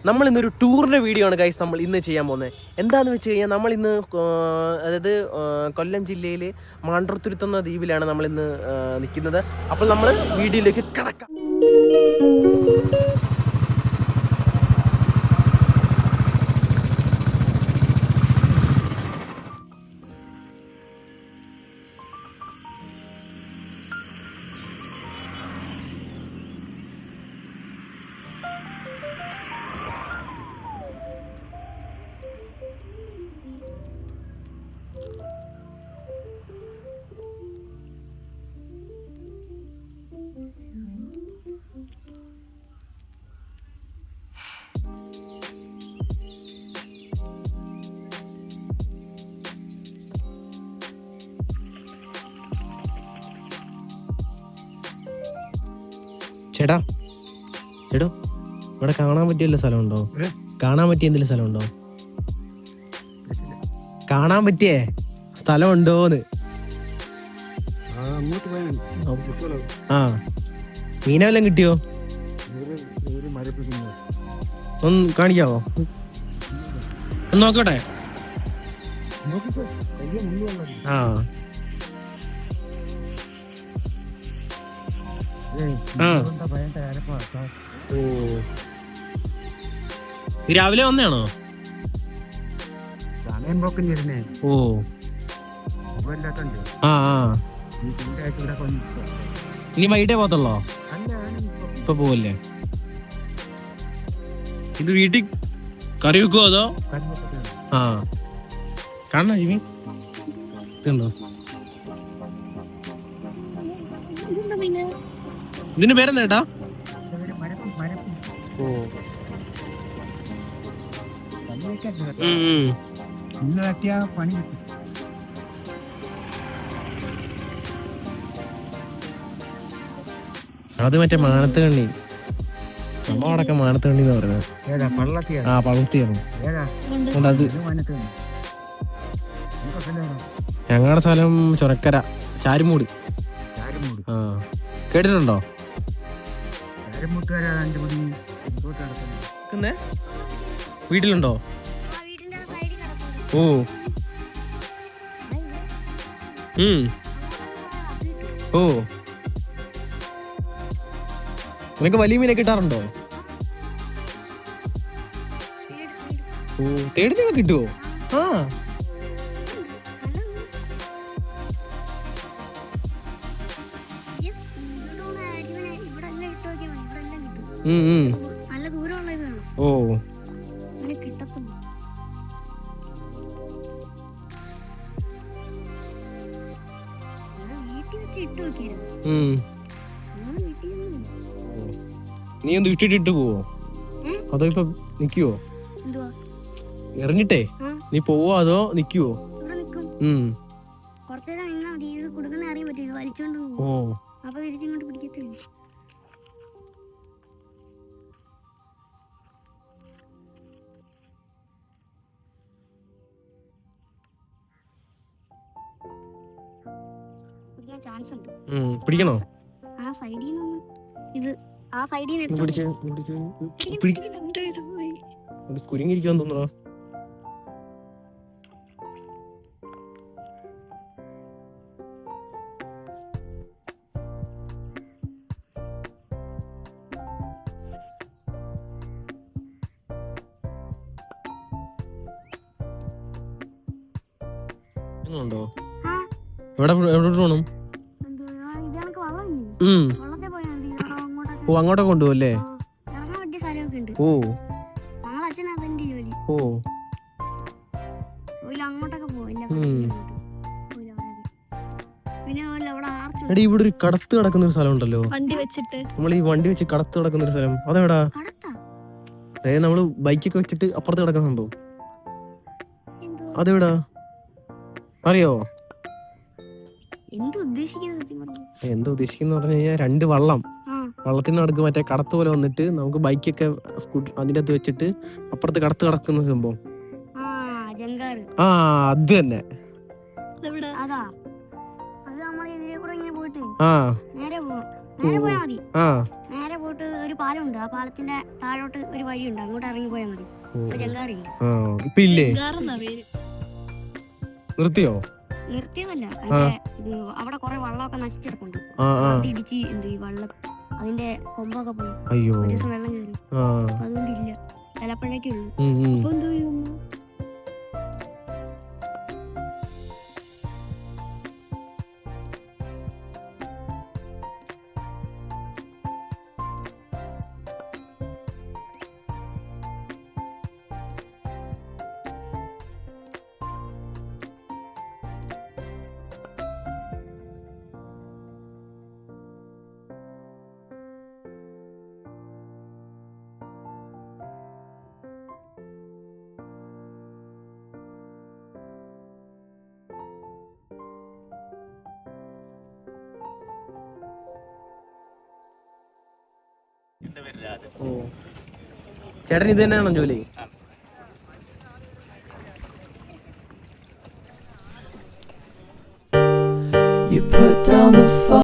നമ്മൾ ഇന്നൊരു ടൂറിൻ്റെ വീഡിയോ ആണ് ഗൈസ് നമ്മൾ ഇന്ന് ചെയ്യാൻ പോകുന്നത്. എന്താണെന്ന് വെച്ച് കഴിഞ്ഞാൽ നമ്മൾ ഇന്ന് അതായത് കൊല്ലം ജില്ലയിൽ മാണ്ഡ്രത്തുരുത്ത് എന്ന ദ്വീപിലാണ് നമ്മൾ ഇന്ന് നിൽക്കുന്നത്. അപ്പോൾ നമ്മൾ വീഡിയോയിലേക്ക് കടക്കാം. ചേട്ടാ ചേട്ടോ, ഇവിടെ കാണാൻ പറ്റിയ സ്ഥലമുണ്ടോ? കാണാൻ പറ്റിയ എന്തെങ്കിലും സ്ഥലമുണ്ടോ? കാണാൻ പറ്റിയേ സ്ഥലമുണ്ടോന്ന്? ആ, മീന വല്ലതും കിട്ടിയോ? ഒന്ന് കാണിക്കാവോ? ഒന്ന് നോക്കട്ടെ. ആ രാവിലെ വന്നാണോ? ഓ ആ ഇനി വൈകിട്ടേ പോകത്തുള്ളോ? ഇപ്പൊ പോവല്ലേ? ഇത് വീട്ടിൽ കറി വെക്കുവോ അതോ? ആ കാണണ ജിമി ഇതുണ്ടോ? ഇതിന് പേരെന്താ ഏട്ടാ? ഓ അത് മറ്റേ മാനത്ത് കണ്ണി സംഭവം അടക്കം മാനത്ത് കണ്ണി എന്ന് പറയുന്നത്. ആ പള്ളത്തിയാണ് അത്. ഞങ്ങളുടെ സ്ഥലം ചുരക്കര ചാരുമൂട്. ആ കേട്ടിട്ടുണ്ടോ? വീട്ടിലുണ്ടോ? ഓ ഓ നിനക്ക് വലിയ മീനെ കിട്ടാറുണ്ടോ? ഓ തേടിനൊക്കെ കിട്ടുവോ? ആ ഓ നീ എന്ത് ഇട്ടിട്ട് പോവോ അതോ ഇപ്പൊ നിക്കുവോ? എറിഞ്ഞിട്ടേ നീ പോവോ അതോ നിക്കുവോ? ഓ പിടിക്കണോ? കുരുങ്ങിരിക്കാൻ തോന്നണോ? ണ്ടോ? എവിടെ പോണം? ഓ അങ്ങോട്ടൊക്കെ കൊണ്ടുപോകല്ലേ? ഓ ഓ എടി ഇവിടെ ഒരു കടത്ത് കിടക്കുന്ന ഒരു സ്ഥലം ഉണ്ടല്ലോ, നമ്മൾ ഈ വണ്ടി വെച്ച് കടത്ത് കിടക്കുന്ന ഒരു സ്ഥലം. അതെവിടാ? അതായത് നമ്മള് ബൈക്കൊക്കെ വെച്ചിട്ട് അപ്പുറത്ത് കിടക്കുന്ന സംഭവം അതെവിടാ അറിയോ? എന്താ ഉദ്ദേശിക്കുന്ന പറഞ്ഞു കഴിഞ്ഞാൽ രണ്ട് വള്ളത്തിന് നടക്ക് മറ്റേ കടത്ത് പോലെ വന്നിട്ട് നമുക്ക് ബൈക്കൊക്കെ അതിന്റെ അകത്ത് വെച്ചിട്ട് അപ്പുറത്ത് കടത്ത് കിടക്കുന്ന സംഭവം. ആ അത് തന്നെ. ആ ഒരു പാലമുണ്ട്, ആ പാലത്തിന്റെ താഴോട്ട് ഒരു വഴിയുണ്ട്, അങ്ങോട്ട് ഇറങ്ങി പോയാൽ മതി. ജങ്കാറില്ല. ഇപ്പൊ ഇല്ലേ? നിർത്തിയോ? നിർത്തിയതല്ല, അവിടെ കുറെ വള്ളമൊക്കെ നശിച്ചെടുക്കുന്നുണ്ട്. ഇടിച്ച് ഈ വള്ളം അതിന്റെ കൊമ്പൊക്കെ പോയി. ഒരു ദിവസം വെള്ളം കയറി, അതുകൊണ്ടില്ല, ചിലപ്പോഴേക്കേ ഉള്ളൂ. അപ്പൊ എന്തോ ചെയ്യും? ചേട്ടൻ ഇത് തന്നെയാണോ ജോലി? You put down the phone.